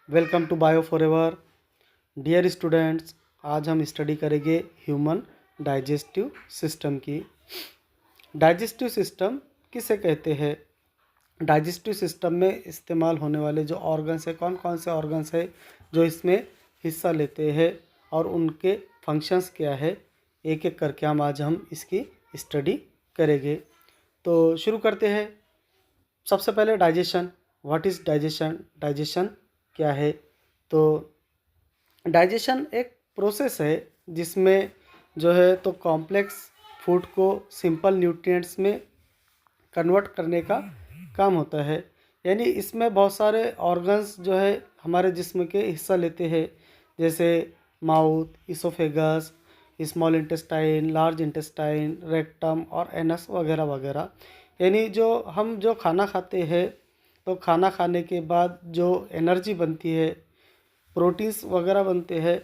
Welcome to bio forever. Dear students, आज हम study करेंगे ह्यूमन डाइजेस्टिव सिस्टम की। डाइजेस्टिव सिस्टम किसे कहते हैं? डाइजेस्टिव सिस्टम में इस्तेमाल होने वाले जो ऑर्गन्स है, कौन कौन से ऑर्गन्स है जो इसमें हिस्सा लेते हैं और उनके फंक्शंस क्या है, एक एक करके हम इसकी स्टडी करेंगे। तो शुरू करते हैं। सबसे पहले digestion. What is digestion? Digestion क्या है? तो डाइजेशन एक प्रोसेस है जिसमें जो है तो कॉम्प्लेक्स फूड को सिंपल न्यूट्रिएंट्स में कन्वर्ट करने का काम होता है। यानी इसमें बहुत सारे ऑर्गन्स जो है हमारे जिस्म के हिस्सा लेते हैं, जैसे mouth, oesophagus, small intestine, large intestine, rectum और एनस वगैरह वगैरह। यानी जो खाना खाते हैं तो खाना खाने के बाद जो एनर्जी बनती है, प्रोटीन्स वगैरह बनते हैं,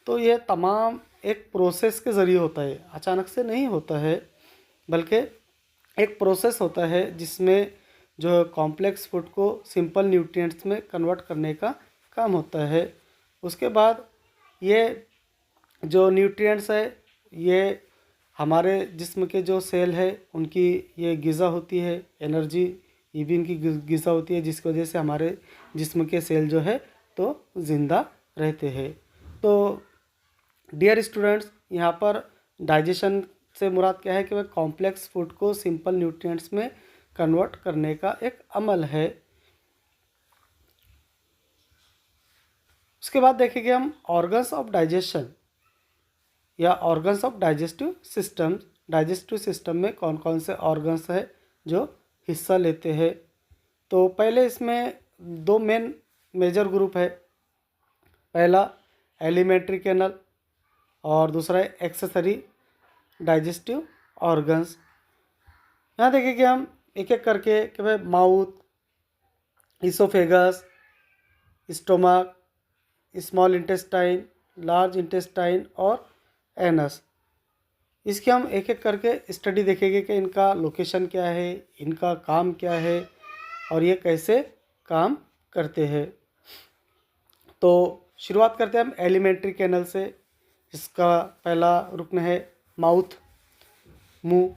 तो ये तमाम एक प्रोसेस के ज़रिए होता है, अचानक से नहीं होता है, बल्कि एक प्रोसेस होता है जिसमें जो कॉम्प्लेक्स फूड को सिंपल न्यूट्रिएंट्स में कन्वर्ट करने का काम होता है। उसके बाद ये जो न्यूट्रिएंट्स है ये हमारे जिस्म के जो सेल है उनकी ये ग़िज़ा होती है, एनर्जी ये भी इनकी ग़िज़ा होती है, जिसकी वजह से हमारे जिस्म के सेल जो है तो ज़िंदा रहते हैं। तो डियर स्टूडेंट्स, यहाँ पर डाइजेशन से मुराद क्या है कि वह कॉम्प्लेक्स फूड को सिंपल न्यूट्रिएंट्स में कन्वर्ट करने का एक अमल है। उसके बाद देखेंगे हम ऑर्गन्स ऑफ डाइजेशन या organs of digestive system. Digestive system में कौन कौन से ऑर्गन्स है जो हिस्सा लेते हैं? तो पहले इसमें दो मेजर ग्रुप है। पहला एलिमेंट्री कैनल और दूसरा है एक्सेसरी डाइजेस्टिव ऑर्गन्स। यहाँ देखेंगे हम एक एक करके कि भाई mouth, oesophagus, stomach, small intestine, large intestine और एनस। इसकी हम एक एक करके स्टडी देखेंगे कि इनका लोकेशन क्या है, इनका काम क्या है और ये कैसे काम करते हैं। तो शुरुआत करते हैं हम एलिमेंट्री कैनल से। इसका पहला रुकन है माउथ, मुंह।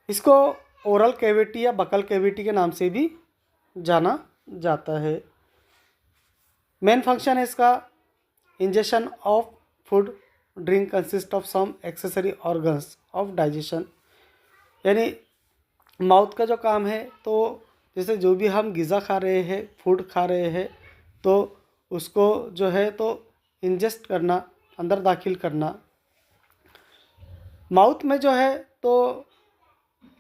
इसको ओरल कैविटी या बकल कैविटी के नाम से भी जाना जाता है। मेन फंक्शन है इसका injection of food drink consist of some accessory organs of digestion. यानी माउथ का जो काम है तो जैसे जो भी हम ग़िज़ा खा रहे हैं, फूड खा रहे हैं, तो उसको जो है तो इंजेस्ट करना, अंदर दाखिल करना। माउथ में जो है तो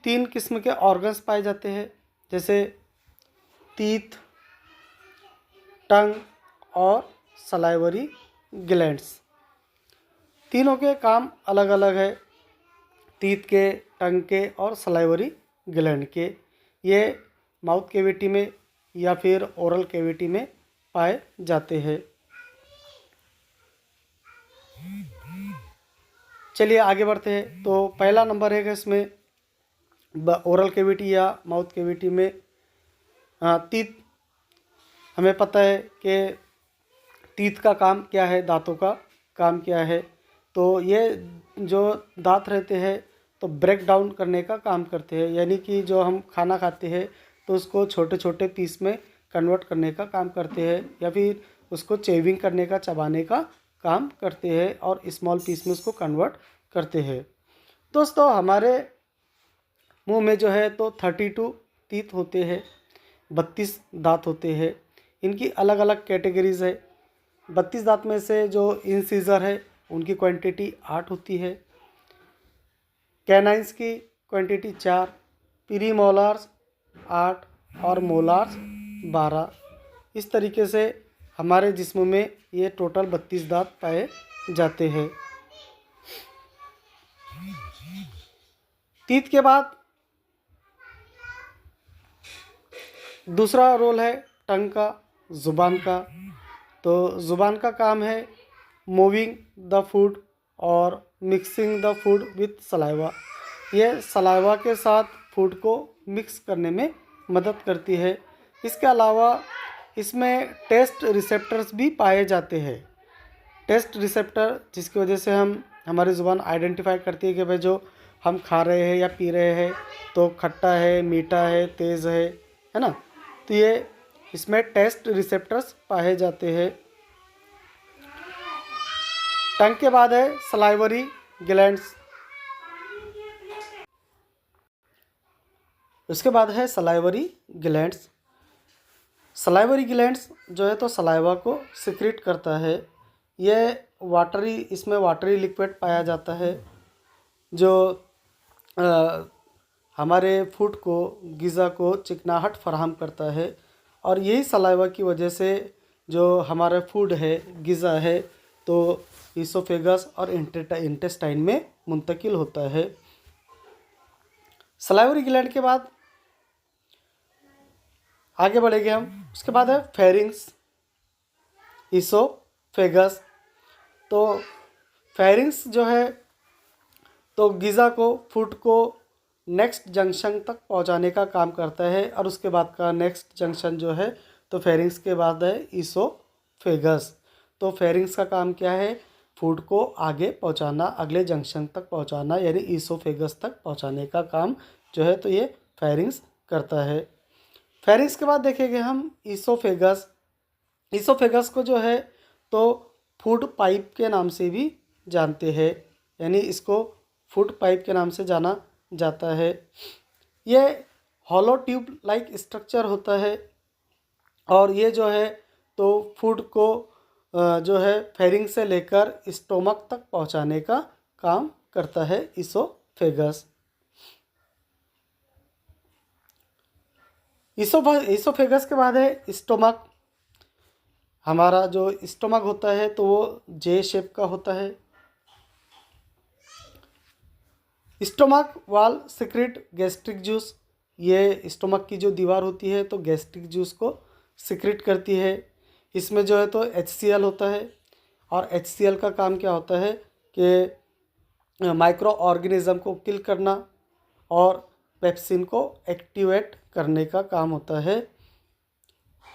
3 किस्म के ऑर्गन्स पाए जाते हैं, जैसे टीथ, टंग और सलाइवरी ग्लैंड्स। तीनों के काम अलग अलग है, टीथ के, टंग के और सलाइवरी ग्लैंड के। ये माउथ कैविटी में या फिर ओरल कैविटी में पाए जाते हैं। चलिए आगे बढ़ते हैं। तो पहला नंबर है इसमें ओरल कैविटी या माउथ कैविटी में टीथ। हमें पता है कि टीथ का काम क्या है, दांतों का काम क्या है। तो ये जो दांत रहते हैं तो ब्रेक डाउन करने का काम करते हैं, यानी कि जो हम खाना खाते हैं तो उसको छोटे छोटे पीस में कन्वर्ट करने का काम करते हैं, या फिर उसको चेविंग करने का, चबाने का काम करते हैं और स्मॉल पीस में उसको कन्वर्ट करते हैं। दोस्तों, हमारे मुंह में जो है तो 32 टीथ होते हैं, 32 दांत होते हैं। इनकी अलग अलग कैटेगरीज है। 32 दांत में से जो इंसीजर है उनकी क्वांटिटी 8 होती है, कैनाइंस की क्वांटिटी 4, प्रीमोलार्स 8 और मोलार्स 12। इस तरीके से हमारे जिस्म में ये टोटल 32 दांत पाए जाते हैं। टीथ के बाद दूसरा रोल है टंग का, ज़ुबान का। तो ज़ुबान का काम है मूविंग द फूड और mixing the food with saliva. ये सलाइवा के साथ फूड को मिक्स करने में मदद करती है। इसके अलावा इसमें टेस्ट रिसेप्टर्स भी पाए जाते हैं। टेस्ट रिसेप्टर जिसकी वजह से हम हमारी ज़ुबान आइडेंटिफाई करती है कि भाई जो हम खा रहे हैं या पी रहे हैं तो खट्टा है, मीठा है, तेज़ है ना। तो ये इसमें टेस्ट रिसेप्टर्स पाए जाते हैं। टंग के बाद है सलाइवरी ग्लैंड्स। उसके बाद है सलाइवरी ग्लैंड्स। सलाइवरी ग्लैंड्स जो है तो सलाइवा को सिक्रीट करता है। इसमें वाटरी लिक्विड पाया जाता है जो हमारे फूड को, ग़िज़ा को चिकनाहट फराहम करता है। और यही सलाइवा की वजह से जो हमारा फूड है, ग़िज़ा है, तो ईसोफेगस और इंटेस्टाइन में मुंतकिल होता है। सलाइवरी ग्लैंड के बाद आगे बढ़ेंगे हम। उसके बाद है फेरिंग्स, ईसोफेगस। तो फेरिंग्स जो है तो ग़िज़ा को, फूड को नेक्स्ट जंक्शन तक पहुंचाने का काम करता है। और उसके बाद का नेक्स्ट जंक्शन जो है तो फेरिंग्स के बाद है ईसोफेगस। तो फेरिंग्स का काम क्या है? फूड को आगे पहुंचाना, अगले जंक्शन तक पहुंचाना, यानी ईसोफेगस तक पहुंचाने का काम जो है तो ये फेरिंग्स करता है। फेरिंग्स के बाद देखेंगे हम ईसोफेगस। ईसोफेगस को जो है तो फूड पाइप के नाम से भी जानते हैं, यानी इसको फूड पाइप के नाम से जाना जाता है। ये हॉलो ट्यूब लाइक स्ट्रक्चर होता है और ये जो है तो फूड को जो है फेरिंग से लेकर स्टोमक तक पहुंचाने का काम करता है ईसोफेगस। ईसोफेगस के बाद है स्टोमक। हमारा जो स्टोमक होता है तो वो जे शेप का होता है। स्टोमक वाल सिक्रेट गैस्ट्रिक जूस। ये स्टोमक की जो दीवार होती है तो गैस्ट्रिक जूस को सिक्रेट करती है। इसमें जो है तो HCl होता है और HCl का काम क्या होता है कि माइक्रो ऑर्गेनिज़म को किल करना और पेप्सिन को एक्टिवेट करने का काम होता है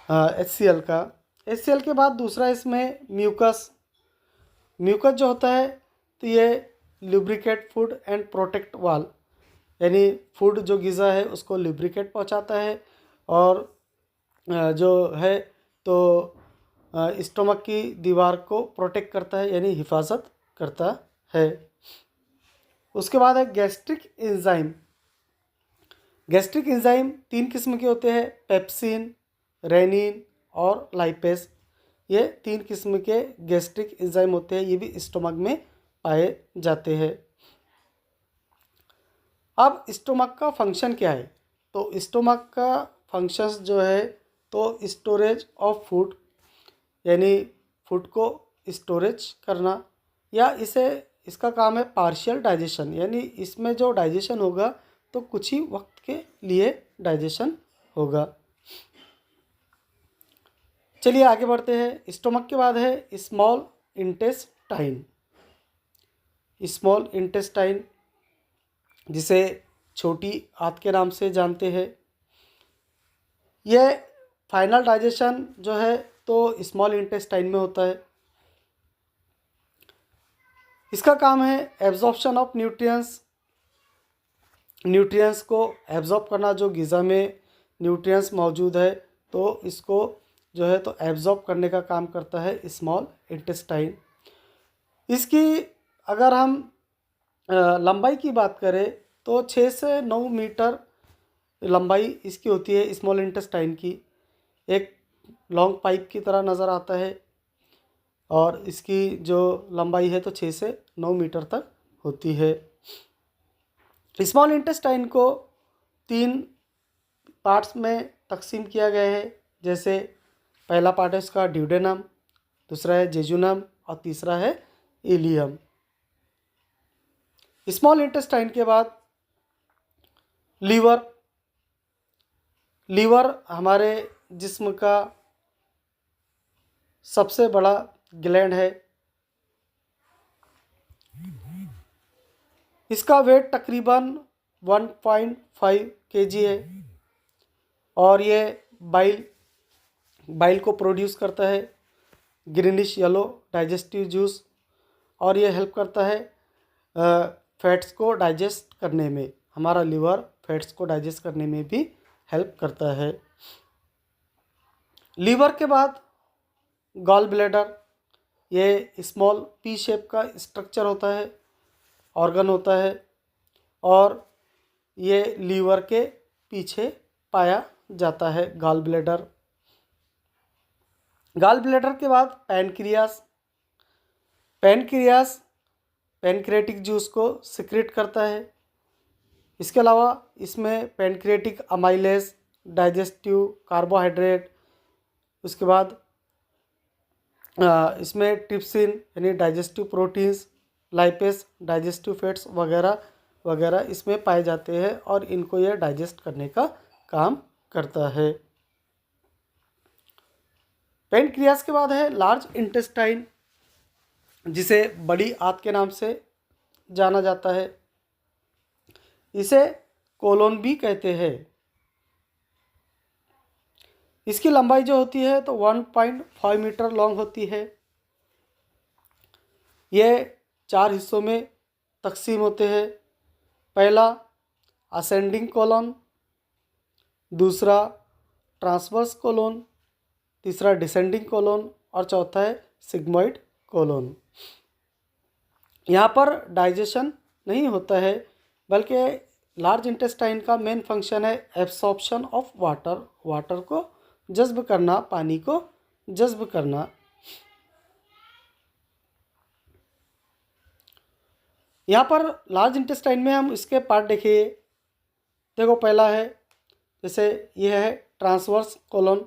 HCl का। HCl के बाद दूसरा इसमें म्यूकस। म्यूकस जो होता है तो ये लुब्रिकेट फूड एंड प्रोटेक्ट वाल, यानी फूड जो ग़िज़ा है उसको लुब्रिकेट पहुंचाता है और जो है तो स्टोमक की दीवार को प्रोटेक्ट करता है, यानी हिफाजत करता है। उसके बाद है गैस्ट्रिक एंजाइम। गैस्ट्रिक एंजाइम 3 किस्म के होते हैं, पेप्सिन, रेनिन और लाइपेस। ये 3 किस्म के गैस्ट्रिक एंजाइम होते हैं, ये भी स्टोमक में पाए जाते हैं। अब स्टोमक का फंक्शन क्या है? तो स्टोमक का फंक्शंस जो है तो स्टोरेज ऑफ फूड, यानी फूड को स्टोरेज करना, या इसका काम है पार्शियल डाइजेशन, यानी इसमें जो डाइजेशन होगा तो कुछ ही वक्त के लिए डाइजेशन होगा। चलिए आगे बढ़ते हैं। स्टोमक के बाद है स्मॉल इंटेस्टाइन। स्मॉल इंटेस्टाइन जिसे छोटी आंत के नाम से जानते हैं। यह फाइनल डाइजेशन जो है तो स्मॉल इंटेस्टाइन में होता है। इसका काम है एब्जॉर्प्शन ऑफ न्यूट्रिएंट्स। न्यूट्रिएंट्स को एब्जॉर्ब करना, जो ग़िज़ा में न्यूट्रिएंट्स मौजूद है तो इसको जो है तो एब्जॉर्ब करने का काम करता है स्मॉल इंटेस्टाइन। इसकी अगर हम लंबाई की बात करें तो 6 से 9 मीटर लंबाई इसकी होती है स्मॉल इंटेस्टाइन की। एक लॉन्ग पाइप की तरह नज़र आता है और इसकी जो लंबाई है तो 6 से 9 मीटर तक होती है। स्मॉल इंटेस्टाइन को 3 पार्ट्स में तकसीम किया गया है, जैसे पहला पार्ट है उसका ड्यूडेनम, दूसरा है जेजुनम और तीसरा है इलियम। स्मॉल इंटेस्टाइन के बाद लीवर। लीवर हमारे जिस्म का सबसे बड़ा ग्लैंड है। इसका वेट तकरीबन 1.5 kg है और ये बाइल बाइल को प्रोड्यूस करता है, ग्रीनिश येलो डाइजेस्टिव जूस, और ये हेल्प करता है फैट्स को डाइजेस्ट करने में। हमारा लीवर फैट्स को डाइजेस्ट करने में भी हेल्प करता है। लीवर के बाद गॉल ब्लैडर, ये स्मॉल पी शेप का स्ट्रक्चर होता है, ऑर्गन होता है, और ये लीवर के पीछे पाया जाता है गॉल ब्लैडर। गॉल ब्लैडर के बाद पैनक्रियास। पैनक्रियास पैनक्रियाटिक जूस को सिक्रेट करता है। इसके अलावा इसमें पैनक्रियाटिक अमाइलेज, डाइजेस्टिव कार्बोहाइड्रेट, उसके बाद इसमें ट्रिप्सिन यानी digestive proteins, lipase digestive fats वगैरह वगैरह इसमें पाए जाते हैं, और इनको यह डाइजेस्ट करने का काम करता है। पैनक्रियास के बाद है लार्ज इंटेस्टाइन, जिसे बड़ी आंत के नाम से जाना जाता है। इसे कोलोन भी कहते हैं। इसकी लंबाई जो होती है तो 1.5 मीटर लॉन्ग होती है। ये 4 हिस्सों में तकसीम होते हैं। पहला असेंडिंग कोलोन, दूसरा ट्रांसवर्स कोलोन, तीसरा डिसेंडिंग कोलोन, और चौथा है सिग्मोइड कोलोन। यहाँ पर डाइजेशन नहीं होता है, बल्कि लार्ज इंटेस्टाइन का मेन फंक्शन है एब्सॉर्प्शन ऑफ वाटर, वाटर को जज्ब करना, पानी को जज्ब करना। यहाँ पर लार्ज इंटेस्टाइन में हम इसके पार्ट देखिए। देखो पहला है, जैसे यह है ट्रांसवर्स कोलोन,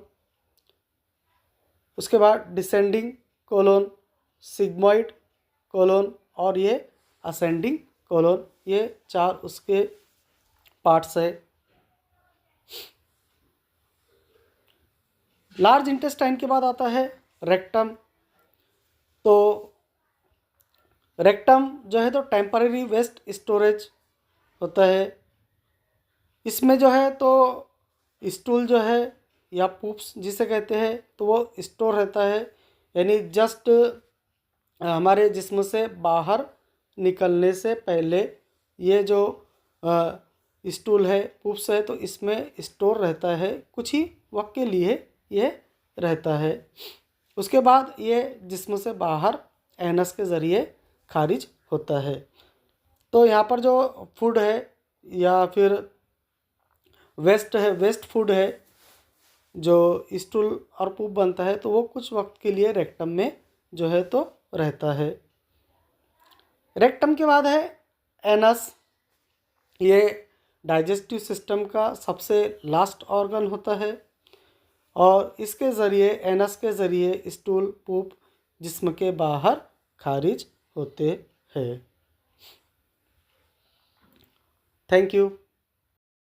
उसके बाद डिसेंडिंग कोलोन, सिग्मोइड कोलोन, और ये असेंडिंग कोलोन। ये 4 उसके पार्ट्स है। लार्ज इंटेस्टाइन के बाद आता है रेक्टम। तो रेक्टम जो है तो टेम्पररी वेस्ट स्टोरेज होता है। इसमें जो है तो स्टूल जो है या पूप्स जिसे कहते हैं, तो वो स्टोर रहता है, यानी जस्ट हमारे जिस्म से बाहर निकलने से पहले ये जो स्टूल है, पूप्स है, तो इसमें स्टोर रहता है, कुछ ही वक्त के लिए ये रहता है। उसके बाद ये जिस्म से बाहर एनस के ज़रिए खारिज होता है। तो यहाँ पर जो फूड है या फिर वेस्ट है, वेस्ट फूड है, जो स्टूल और पूप बनता है, तो वो कुछ वक्त के लिए रेक्टम में जो है तो रहता है। रेक्टम के बाद है एनस। ये डाइजेस्टिव सिस्टम का सबसे लास्ट ऑर्गन होता है, और इसके ज़रिए, एनस के ज़रिए स्टूल पूप जिस्म के बाहर खारिज होते हैं। Thank you.